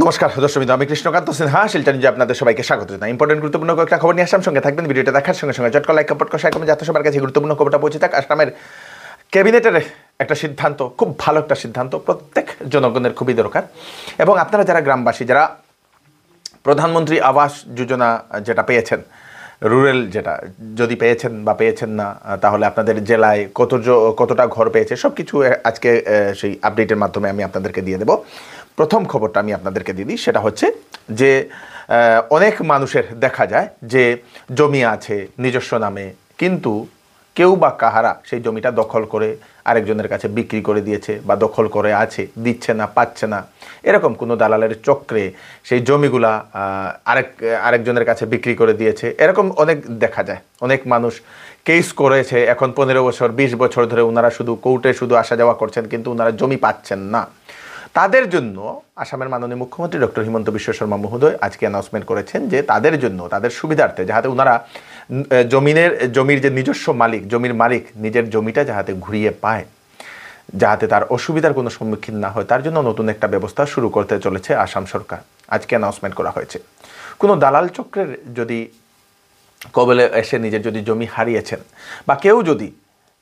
নমস্কার দর্শক, আমি কৃষ্ণকান্ত সিনহা শিলচর নিউজে আপনাদের সবাইকে স্বাগত জানাই। ইম্পর্টেন্ট গুরুত্বপূর্ণ কয়েকটা খবর নিয়ে আসাম, সঙ্গে থাকবেন। ভিডিওটা দেখার সঙ্গে সঙ্গে চটকা লাইক কমেন্ট শেয়ার করবেন যাতে সবার কাছে গুরুত্বপূর্ণ খবরটা পৌঁছে থাক। আসামের ক্যাবিনেটের একটা সিদ্ধান্ত, খুব ভালো একটা সিদ্ধান্ত, প্রত্যেক জনগণের খুবই দরকার। এবং আপনারা যারা গ্রামবাসী, যারা প্রধানমন্ত্রী আবাস যোজনা যেটা পেয়েছেন, রুরাল যেটা যদি পেয়েছেন বা পেয়েছেন না, তাহলে আপনাদের জেলায় কতটা ঘর পেয়েছে সব কিছু আজকে সেই আপডেটের মাধ্যমে আমি আপনাদেরকে দিয়ে দেব। প্রথম খবরটা আমি আপনাদেরকে দিয়ে দিই, সেটা হচ্ছে যে অনেক মানুষের দেখা যায় যে জমি আছে নিজস্ব নামে, কিন্তু কেউ বা কাহারা সেই জমিটা দখল করে আরেকজনের কাছে বিক্রি করে দিয়েছে বা দখল করে আছে, দিচ্ছে না, পাচ্ছে না। এরকম কোনো দালালের চক্রে সেই জমিগুলা আরেকজনের কাছে বিক্রি করে দিয়েছে, এরকম অনেক দেখা যায়। অনেক মানুষ কেস করেছে, এখন 15 বছর 20 বছর ধরে ওনারা শুধু কোর্টে শুধু আসা যাওয়া করছেন, কিন্তু ওনারা জমি পাচ্ছেন না। তাদের জন্য আসামের মাননীয় মুখ্যমন্ত্রী ডক্টর হিমন্ত বিশ্ব শর্মা মহোদয় আজকে অ্যানাউন্সমেন্ট করেছেন যে তাদের জন্য, তাদের সুবিধার্থে, যাতে ওনারা জমির যে নিজস্ব মালিক, জমির মালিক নিজের জমিটা যাতে ঘুরিয়ে পায়, যাতে তার অসুবিধার কোনো সম্মুখীন না হয়, তার জন্য নতুন একটা ব্যবস্থা শুরু করতে চলেছে আসাম সরকার। আজকে অ্যানাউন্সমেন্ট করা হয়েছে। কোনো দালাল চক্রের যদি কবলে এসে নিজের যদি জমি হারিয়েছেন, বা কেউ যদি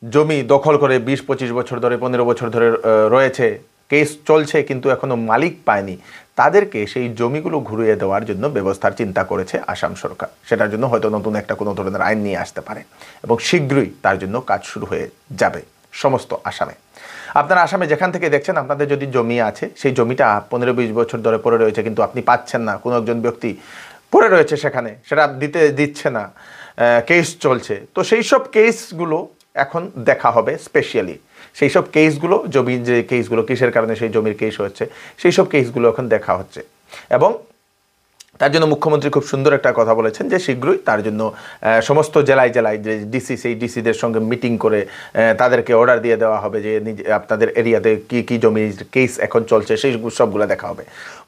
জমি দখল করে 20-25 বছর ধরে 15 বছর ধরে রয়েছে, কেস চলছে কিন্তু এখনো মালিক পায়নি, তাদেরকে সেই জমিগুলো ঘুরিয়ে দেওয়ার জন্য ব্যবস্থার চিন্তা করেছে আসাম সরকার। সেটার জন্য হয়তো নতুন একটা কোনো ধরনের আইন নিয়ে আসতে পারে এবং শীঘ্রই তার জন্য কাজ শুরু হয়ে যাবে সমস্ত আসামে। আপনারা আসামে যেখান থেকে দেখছেন, আপনাদের যদি জমি আছে, সেই জমিটা 15-20 বছর ধরে পড়ে রয়েছে, কিন্তু আপনি পাচ্ছেন না, কোনো একজন ব্যক্তি পড়ে রয়েছে সেখানে, সেটা দিচ্ছে না, কেস চলছে, তো সেই সব কেসগুলো এখন দেখা হবে স্পেশালি। সেই সব কেসগুলো, জমির যে কেসগুলো, কিসের কারণে সেই জমির কেস হচ্ছে, সেই সব কেসগুলো এখন দেখা হচ্ছে। এবং তার জন্য মুখ্যমন্ত্রী খুব সুন্দর একটা কথা বলেছেন যে শীঘ্রই তার জন্য সমস্ত জেলায় যে ডিসি, সেই ডিসিদের সঙ্গে মিটিং করে তাদেরকে অর্ডার দিয়ে দেওয়া হবে যে আপনাদের এরিয়াতে কি কি জমির কেস এখন চলছে, সেই সবগুলো দেখা হবে।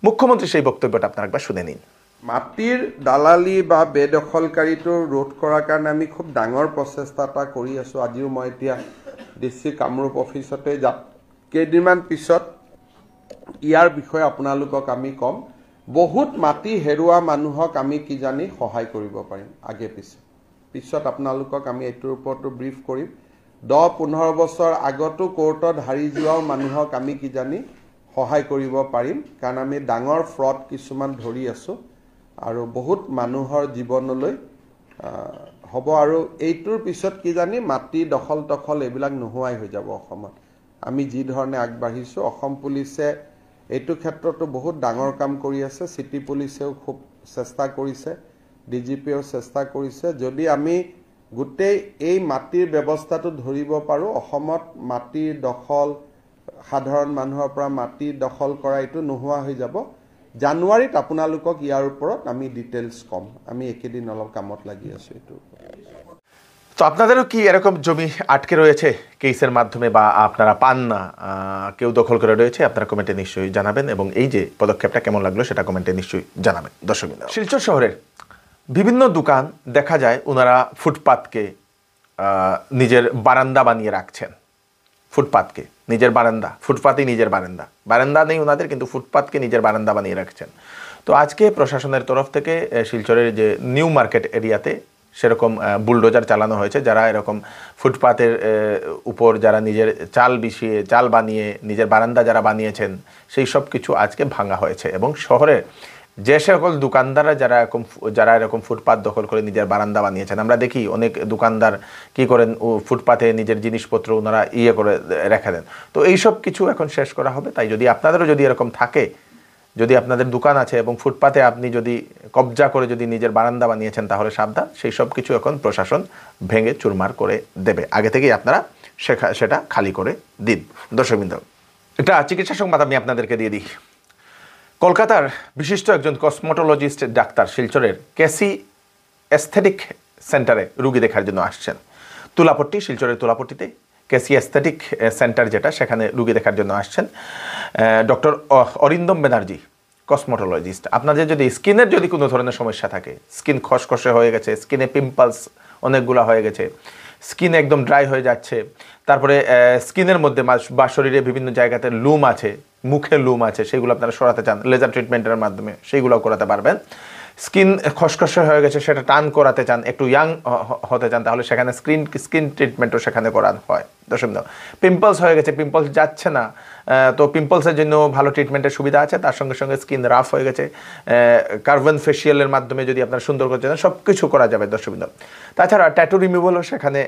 মুখ্যমন্ত্রী সেই বক্তব্যটা আপনারা একবার শুনে নিন। মাটিৰ দালালি বা বেদখলকাৰীটো ৰোধ কৰাৰ কাৰণে আমি খুব ডাঙৰ প্ৰচেষ্টা এটা কৰি আছো। আজিও মই এতিয়া ডিচি কামৰূপ অফিচতে যাম। কেইদিনমান পিছত ইয়াৰ বিষয়ে আপোনালোকক আমি কম। বহুত মাটি হেৰুৱা মানুহক আমি কিজানি সহায় কৰিব পাৰিম আগে পিছত আপোনালোকক আমি এইটোৰ ওপৰতো ব্ৰিফ কৰিম। 10-15 বছৰ আগতো কোৰ্টত হাৰি যোৱা মানুহক আমি কিজানি সহায় কৰিব পাৰিম, কাৰণ আমি ডাঙৰ ফ্ৰড কিছুমান ধৰি আছো আৰু বহুত মানুহৰ জীৱনলৈ হ'ব। আৰু এইটোৰ পিছত কিজানি মাটি দখল এইবিলাক নোহোৱাই হৈ যাব অসমত। আমি যি ধৰণে আগবাঢ়িছো, অসম পুলিচে এইটো ক্ষেত্ৰতো বহুত ডাঙৰ কাম কৰি আছে। চিটি পুলিচেও খুব চেষ্টা কৰিছে, ডিজিপিও চেষ্টা কৰিছে। যদি আমি গোটেই এই মাটিৰ ব্যৱস্থাটো ধৰিব পাৰোঁ, অসমত মাটিৰ দখল, সাধাৰণ মানুহৰ পৰা মাটি দখল কৰা এইটো নোহোৱা হৈ যাব। জানুৱাৰীত আপোনালোকক ইয়াৰ ওপৰত আমি ডিটেইলছ কম। আমি একেদিন অলপ কামত লাগি আছো এইটোৰ ওপৰত। তো আপনাদেরও কি এরকম জমি আটকে রয়েছে কেসের মাধ্যমে, বা আপনারা পান না, কেউ দখল করে রয়েছে, আপনারা কমেন্টে নিশ্চয়ই জানাবেন। এবং এই যে পদক্ষেপটা কেমন লাগলো সেটা কমেন্টে নিশ্চয়ই জানাবেন। দর্শক, শিলচর শহরের বিভিন্ন দোকান দেখা যায় ওনারা ফুটপাতকে নিজের বারান্দা বানিয়ে রাখছেন। ফুটপাতকে নিজের বারান্দা, ফুটপাতই নিজের বারান্দা নেই ওনাদের, কিন্তু ফুটপাতকে নিজের বারান্দা বানিয়ে রাখছেন। তো আজকে প্রশাসনের তরফ থেকে শিলচরের যে নিউ মার্কেট এরিয়াতে সেরকম বুলডোজার চালানো হয়েছে। যারা এরকম ফুটপাতের উপর যারা নিজের চাল বানিয়ে নিজের বারান্দা যারা বানিয়েছেন, সেই সব কিছু আজকে ভাঙা হয়েছে। এবং শহরের যে সকল দোকানদাররা যারা এরকম ফুটপাত দখল করে নিজের বারান্দা বানিয়েছেন, আমরা দেখি অনেক দোকানদার কি করেন, ফুটপাতে নিজের জিনিসপত্র ওনারা করে রেখে দেন। তো এইসব কিছু এখন শেষ করা হবে। তাই যদি আপনাদেরও যদি এরকম থাকে, যদি আপনাদের দোকান আছে এবং ফুটপাতে আপনি যদি কবজা করে যদি নিজের বারান্দা বানিয়েছেন, তাহলে সাবধান, সেই সব কিছু এখন প্রশাসন ভেঙে চুরমার করে দেবে। আগে থেকেই আপনারা সেটা খালি করে দিন। দর্শকবৃন্দ, এটা চিকিৎসা সংবাদ আমি আপনাদেরকে দিয়ে দিই। কলকাতার বিশিষ্ট একজন কসমোটোলজিস্ট ডাক্তার শিলচরের কেসি এস্থেটিক সেন্টারে রুগী দেখার জন্য আসছেন। শিলচরের তুলাপট্টিতে কেসি এস্থেটিক সেন্টার যেটা, সেখানে রুগী দেখার জন্য আসছেন ডক্টর অরিন্দম ব্যানার্জি, কসমোটোলজিস্ট। আপনাদের যদি স্কিনের যদি কোনো ধরনের সমস্যা থাকে, স্কিন খসখসে হয়ে গেছে, স্কিনে পিম্পলস অনেকগুলো হয়ে গেছে, স্কিন একদম ড্রাই হয়ে যাচ্ছে, তারপরে স্কিনের মধ্যে বা শরীরে বিভিন্ন জায়গাতে লুম আছে, মুখে লুম আছে, সেগুলো আপনারা সরাতে চান লেজার ট্রিটমেন্টের মাধ্যমে, সেইগুলোও করাতে পারবেন। স্কিন খসখসে হয়ে গেছে, সেটা টান করাতে চান, একটু ইয়াং হতে চান, তাহলে সেখানে স্কিন ট্রিটমেন্টও সেখানে করানো হয়। দশম পিম্পলস হয়ে গেছে, পিম্পলস যাচ্ছে না, তো পিম্পলসের জন্য ভালো ট্রিটমেন্টের সুবিধা আছে। তার সঙ্গে সঙ্গে স্কিন রাফ হয়ে গেছে, কার্বন ফেশিয়ালের মাধ্যমে যদি আপনারা সুন্দর করতে চান সব কিছু করা যাবে। দর্শকবৃন্দ, তাছাড়া ট্যাটু রিমুভালও সেখানে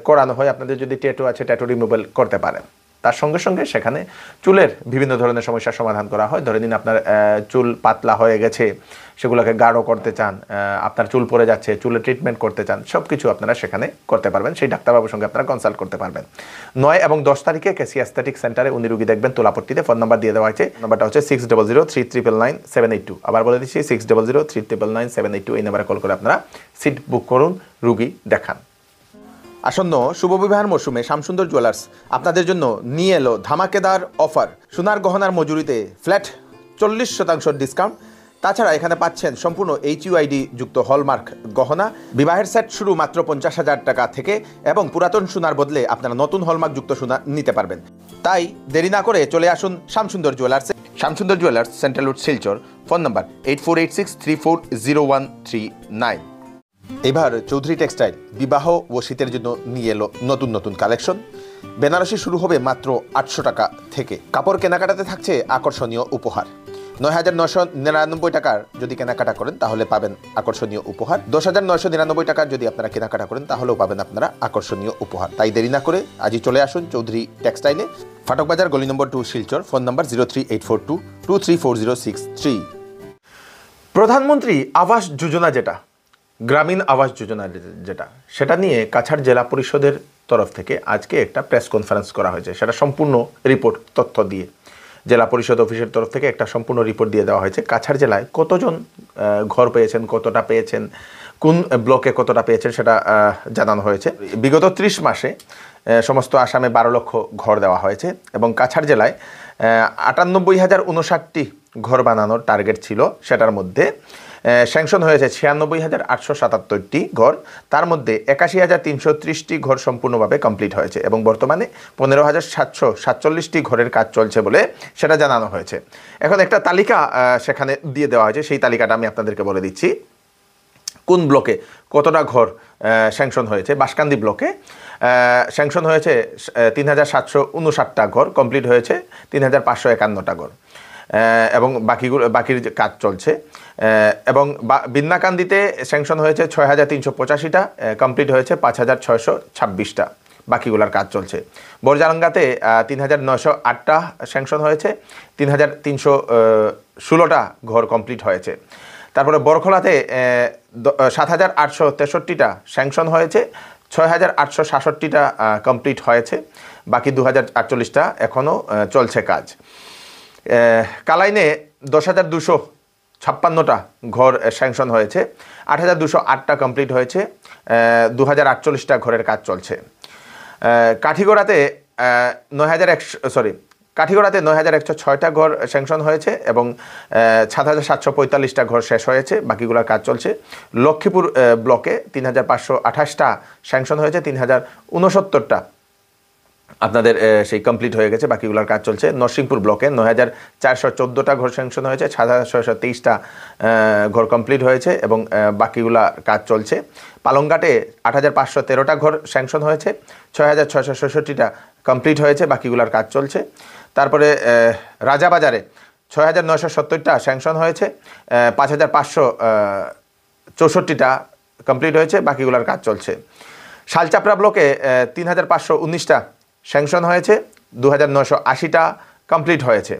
করানো হয়। আপনাদের যদি ট্যাটু আছে, ট্যাটু রিমুভাল করতে পারেন। তার সঙ্গে সঙ্গে সেখানে চুলের বিভিন্ন ধরনের সমস্যার সমাধান করা হয়। ধরে নিন আপনার চুল পাতলা হয়ে গেছে, সেগুলোকে গাঢ় করতে চান, আপনার চুল পড়ে যাচ্ছে, চুলের ট্রিটমেন্ট করতে চান, সব কিছু আপনারা সেখানে করতে পারবেন। সেই ডাক্তারবাবুর সঙ্গে আপনারা কনসাল্ট করতে পারবেন। 9 এবং 10 তারিখে কেসি অ্যাস্থেটিক সেন্টারে উনি রুগী দেখবেন তোলাপট্টিতে। ফোন নাম্বার দিয়ে দেওয়া হয়েছে, নাম্বারটা হচ্ছে 6003999782। আবার বলে দিচ্ছি 6003999782। এই নাম্বারে কল করে আপনারা সিট বুক করুন, রুগী দেখান। আসন্ন শুভবিবাহের মরশুমে শ্যামসুন্দর জুয়েলার্স আপনাদের জন্য নিয়ে এলো ধামাকেদার অফার। সোনার গহনার মজুরিতে ফ্ল্যাট 40% ডিসকাউন্ট। তাছাড়া এখানে পাচ্ছেন সম্পূর্ণ HUID যুক্ত হলমার্ক গহনা। বিবাহের সেট শুরু মাত্র 50,000 টাকা থেকে, এবং পুরাতন সোনার বদলে আপনারা নতুন হলমার্ক যুক্ত সোনা নিতে পারবেন। তাই দেরি না করে চলে আসুন শ্যামসুন্দর জুয়েলার্সে। Shyamsundar jewellers, central road, Silchar. Phone number 8486340139। এবার চৌধুরী টেক্সটাইল বিবাহ ও শীতের জন্য নিয়ে এলো নতুন নতুন কালেকশন। বেনারসি শুরু হবে মাত্র 800 টাকা থেকে। কাপড় কেনাকাটাতে থাকছে আকর্ষণীয় উপহার। 9,999 টাকার যদি কেনাকাটা করেন তাহলে পাবেন আকর্ষণীয় উপহার। 10,999 টাকার যদি আপনারা কেনাকাটা করেন তাহলেও পাবেন আপনারা আকর্ষণীয় উপহার। তাই দেরি না করে আজই চলে আসুন চৌধুরী টেক্সটাইলে, ফাটক বাজার, গলি নম্বর 2, শিলচর। ফোন নাম্বার 0384223406 প্রধানমন্ত্রী আবাস যোজনা, যেটা গ্রামীণ আবাস যোজনা যেটা, সেটা নিয়ে কাছাড় জেলা পরিষদের তরফ থেকে আজকে একটা প্রেস কনফারেন্স করা হয়েছে। সেটা সম্পূর্ণ রিপোর্ট তথ্য দিয়ে জেলা পরিষদ অফিসের তরফ থেকে একটা সম্পূর্ণ রিপোর্ট দিয়ে দেওয়া হয়েছে। কাছাড় জেলায় কতজন ঘর পেয়েছেন, কতটা পেয়েছেন, কোন ব্লকে কতটা পেয়েছেন, সেটা জানানো হয়েছে। বিগত 30 মাসে সমস্ত আসামে 12 লক্ষ ঘর দেওয়া হয়েছে, এবং কাছাড় জেলায় 98,059টি ঘর বানানোর টার্গেট ছিল। সেটার মধ্যে স্যাংশন হয়েছে 96,877টি ঘর। তার মধ্যে 81,330টি ঘর সম্পূর্ণভাবে কমপ্লিট হয়েছে, এবং বর্তমানে 15,747টি ঘরের কাজ চলছে বলে সেটা জানানো হয়েছে। এখন একটা তালিকা সেখানে দিয়ে দেওয়া হয়েছে, সেই তালিকাটা আমি আপনাদেরকে বলে দিচ্ছি। কোন ব্লকে কতটা ঘর স্যাংশন হয়েছে। বাঁশকান্দি ব্লকে স্যাংশন হয়েছে 3,759টা ঘর, কমপ্লিট হয়েছে 3,551টা ঘর, এবং বাকির কাজ চলছে। এবং বিন্নাকান্দিতে স্যাংশন হয়েছে 6,385টা, কমপ্লিট হয়েছে 5,626টা, বাকিগুলোর কাজ চলছে। বরজালাঙ্গাতে 3,908টা স্যাংশন হয়েছে, 3,316টা ঘর কমপ্লিট হয়েছে। তারপরে বরখলাতে 7,863টা স্যাংশন হয়েছে, 6,866টা কমপ্লিট হয়েছে, বাকি 2,048টা এখনও চলছে কাজ। কালাইনে 10,256টা ঘর স্যাংশন হয়েছে, 8,208টা কমপ্লিট হয়েছে, 2,048টা ঘরের কাজ চলছে। কাঠিগড়াতে 9,106টা ঘর স্যাংশন হয়েছে, এবং 7,745টা ঘর শেষ হয়েছে, বাকিগুলোর কাজ চলছে। লক্ষ্মীপুর ব্লকে 3,528টা স্যাংশন হয়েছে, 3,069টা আপনাদের সেই কমপ্লিট হয়ে গেছে, বাকিগুলোর কাজ চলছে। নরসিংপুর ব্লকে 9,414টা ঘর স্যাংশন হয়েছে, 7,623টা ঘর কমপ্লিট হয়েছে, এবং বাকিগুলা কাজ চলছে। পালংঘাটে 8,513টা ঘর স্যাংশন হয়েছে, 6,666টা কমপ্লিট হয়েছে, বাকিগুলার কাজ চলছে। তারপরে রাজাবাজারে 6,970টা স্যাংশন হয়েছে, 5,564টা কমপ্লিট হয়েছে, বাকিগুলার কাজ চলছে। শালচাপড়া ব্লকে 3,519টা স্যাংশন হয়েছে, 2,980টা কমপ্লিট হয়েছে,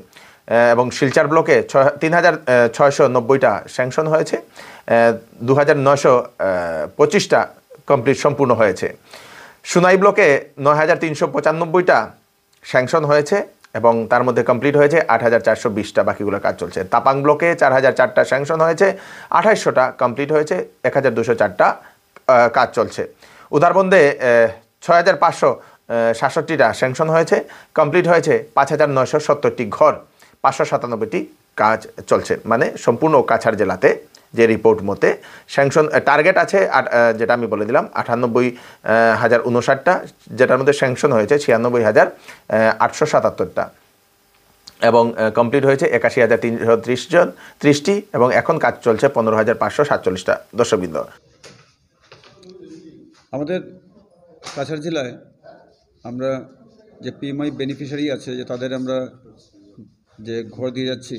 এবং শিলচর ব্লকে 3,690টা স্যাংশন হয়েছে, 2,925টা কমপ্লিট সম্পূর্ণ হয়েছে। সুনাই ব্লকে 9,395টা স্যাংশন হয়েছে, এবং তার মধ্যে কমপ্লিট হয়েছে 8,420টা, বাকিগুলো কাজ চলছে। তাপাং ব্লকে 4,004টা স্যাংশন হয়েছে, 2,800টা কমপ্লিট হয়েছে, 1,204টা কাজ চলছে। উদারবন্দে 6,567টা স্যাংশন হয়েছে, কমপ্লিট হয়েছে 5,970টি ঘর, 597টি কাজ চলছে। মানে সম্পূর্ণ কাছাড় জেলাতে যে রিপোর্ট মতে স্যাংশন টার্গেট আছে যেটা আমি বলে দিলাম 98,059টা, যেটার মধ্যে স্যাংশন হয়েছে 96,877টা এবং কমপ্লিট হয়েছে 81,330টি এবং এখন কাজ চলছে 15,547টা। দর্শকবৃন্দ, আমাদের কাছাড় জেলায় আমরা যে পিএমআই বেনিফিশিয়ারি আছে যে তাদের আমরা যে ঘর দিয়ে যাচ্ছি,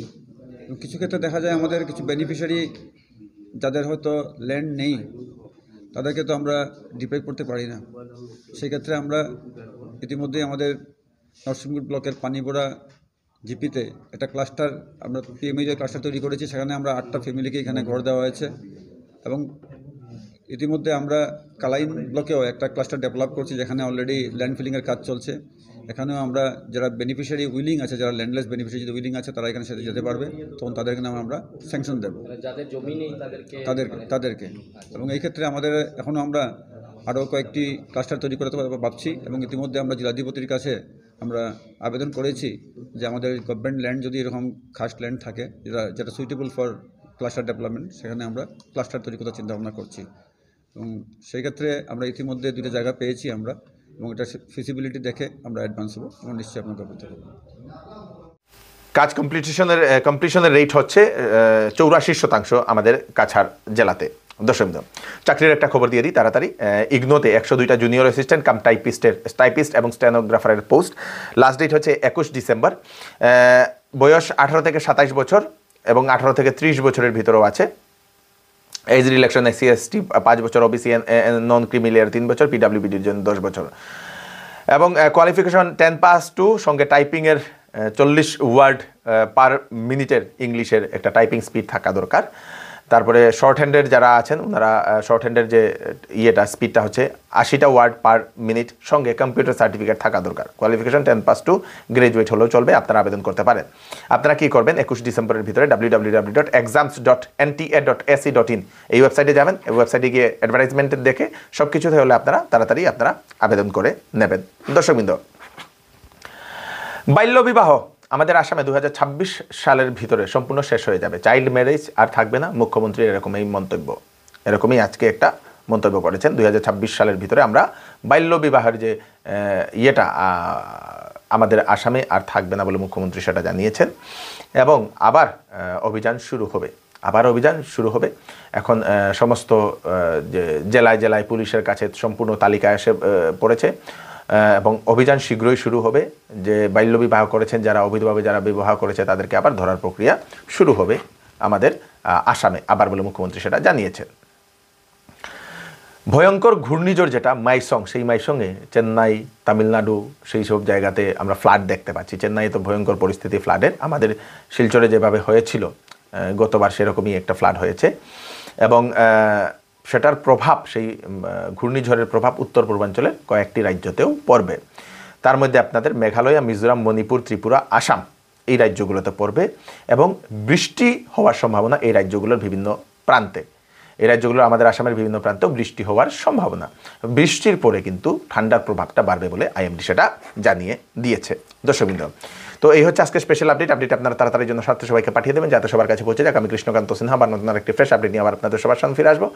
কিছু ক্ষেত্রে দেখা যায় আমাদের কিছু বেনিফিশিয়ারি যাদের হয়তো ল্যান্ড নেই তাদেরকে তো আমরা ডিপ্লয় করতে পারি না। সেক্ষেত্রে আমরা ইতিমধ্যেই আমাদের নরসিংপুর ব্লকের পানিবোড়া জিপিতে একটা ক্লাস্টার আমরা পিএমআই যে ক্লাস্টার তৈরি করেছি, সেখানে আমরা 8টা ফ্যামিলিকে এখানে ঘর দেওয়া হয়েছে এবং ইতিমধ্যে আমরা কালাইন ব্লকেও একটা ক্লাস্টার ডেভেলপ করছি, যেখানে অলরেডি ল্যান্ড ফিলিংয়ের কাজ চলছে। এখানেও আমরা যারা বেনিফিশিয়ারি উইলিং আছে, যারা ল্যান্ডলেস বেনিফিশিয়ারি যদি উইলিং আছে, তারা এখানে সাথে যেতে পারবে, তখন তাদেরকে নামে আমরা স্যাংশন দেবো, যাদের জমি নেই তাদেরকে। এবং এই ক্ষেত্রে আমাদের এখনও আমরা আরও কয়েকটি ক্লাস্টার তৈরি করতে ভাবছি এবং ইতিমধ্যে আমরা জেলাধিপতির কাছে আমরা আবেদন করেছি যে আমাদের গভর্নমেন্ট ল্যান্ড যদি এরকম খাস ল্যান্ড থাকে যেটা সুইটেবল ফর ক্লাস্টার ডেভেলপমেন্ট, সেখানে আমরা ক্লাস্টার তৈরি করার চিন্তাভাবনা করছি। এবং সেই ক্ষেত্রে আমরা ইতিমধ্যে 2টা জায়গা পেয়েছি আমরা, এবং এটা ফিজিবিলিটি দেখে আমরা অ্যাডভান্স হবো এবং নিশ্চয়ই আপনাকে বলতে পারবো। কাজ কমপ্লিশনের রেট হচ্ছে 84% আমাদের কাছাড় জেলাতে। দর্শকবৃন্দ, চাকরির একটা খবর দিয়ে দিই তাড়াতাড়ি। ইগনোতে 102টা জুনিয়র অ্যাসিস্ট্যান্ট কাম টাইপিস্ট এবং স্টেনোগ্রাফারের পোস্ট। লাস্ট ডেট হচ্ছে 21 ডিসেম্বর। বয়স 18 থেকে 27 বছর এবং 18 থেকে 30 বছরের ভিতরেও আছে। এজ রিলেকশন SC ST 5 বছর, OBC নন ক্রিমিলিয়ার 3 বছর, PWBDর জন্য 10 বছর এবং কোয়ালিফিকেশন 10 পাস টু সঙ্গে টাইপিংয়ের 40 ওয়ার্ড পার মিনিটের ইংলিশের একটা টাইপিং স্পিড থাকা দরকার। তারপরে শর্ট হ্যান্ডের যারা আছেন ওনারা শর্ট হ্যান্ডের যে স্পিডটা হচ্ছে 80টা ওয়ার্ড পার মিনিট, সঙ্গে কম্পিউটার সার্টিফিকেট থাকা দরকার। কোয়ালিফিকেশন 10 পাস টু গ্রাজুয়েট হলেও চলবে, আপনারা আবেদন করতে পারেন। আপনারা কি করবেন, 21 ডিসেম্বরের ভিতরে www.exams.nta.ac.in এই ওয়েবসাইটে যাবেন। এই ওয়েবসাইটে গিয়ে অ্যাডভার্টাইজমেন্ট দেখে সব কিছু হলে আপনারা তাড়াতাড়ি আবেদন করে নেবেন। দর্শকবৃন্দ, বাল্যবিবাহ আমাদের আসামে 2026 সালের ভিতরে সম্পূর্ণ শেষ হয়ে যাবে। চাইল্ড ম্যারেজ আর থাকবে না। মুখ্যমন্ত্রীর এরকমই আজকে একটা মন্তব্য করেছেন। 2026 সালের ভিতরে আমরা বাল্যবিবাহের যে আমাদের আসামে আর থাকবে না বলে মুখ্যমন্ত্রী সেটা জানিয়েছেন এবং আবার অভিযান শুরু হবে। এখন সমস্ত যে জেলায় পুলিশের কাছে সম্পূর্ণ তালিকা এসে পড়েছে এবং অভিযান শীঘ্রই শুরু হবে। যে বাল্যবিবাহ করেছেন, যারা অবৈধভাবে যারা বিবাহ করেছে, তাদেরকে আবার ধরার প্রক্রিয়া শুরু হবে আমাদের আসামে আবার বলে মুখ্যমন্ত্রী সেটা জানিয়েছেন। ভয়ঙ্কর ঘূর্ণিঝড় যেটা মাইসং, সেই মাইসংয়ে চেন্নাই, তামিলনাড়ু সেই সব জায়গাতে আমরা ফ্লাড দেখতে পাচ্ছি। চেন্নাইয়ে তো ভয়ঙ্কর পরিস্থিতি ফ্লাডের, আমাদের শিলচরে যেভাবে হয়েছিল গতবার সেরকমই একটা ফ্লাড হয়েছে এবং সেটার প্রভাব, সেই ঘূর্ণিঝড়ের প্রভাব উত্তর পূর্বাঞ্চলের কয়েকটি রাজ্যতেও পড়বে। তার মধ্যে আপনাদের মেঘালয়, মিজোরাম, মণিপুর, ত্রিপুরা, আসাম এই রাজ্যগুলোতে পড়বে এবং বৃষ্টি হওয়ার সম্ভাবনা এই রাজ্যগুলোর বিভিন্ন প্রান্তে। এই রাজ্যগুলো আমাদের আসামের বিভিন্ন প্রান্তেও বৃষ্টি হওয়ার সম্ভাবনা। বৃষ্টির পরে কিন্তু ঠান্ডার প্রভাবটা বাড়বে বলে আইএমডি সেটা জানিয়ে দিয়েছে। দর্শকবৃন্দ, তো এই হচ্ছে আজকে স্পেশাল আপডেট আপনারা তাড়াতাড়ির জন্য সাথে সবাইকে পাঠিয়ে দেবেন যাতে সবার কাছে পৌঁছে যাক। আমি কৃষ্ণকান্ত সিনহা আবার নতুন একটি ফ্রেশ আপডেট নিয়ে আবার আপনাদের সবার সামনে ফিরে আসবো।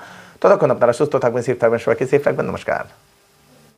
ততক্ষণ আপনারা সুস্থ থাকবেন, সেফ থাকবেন, সবাইকে সেফ রাখবেন। নমস্কার।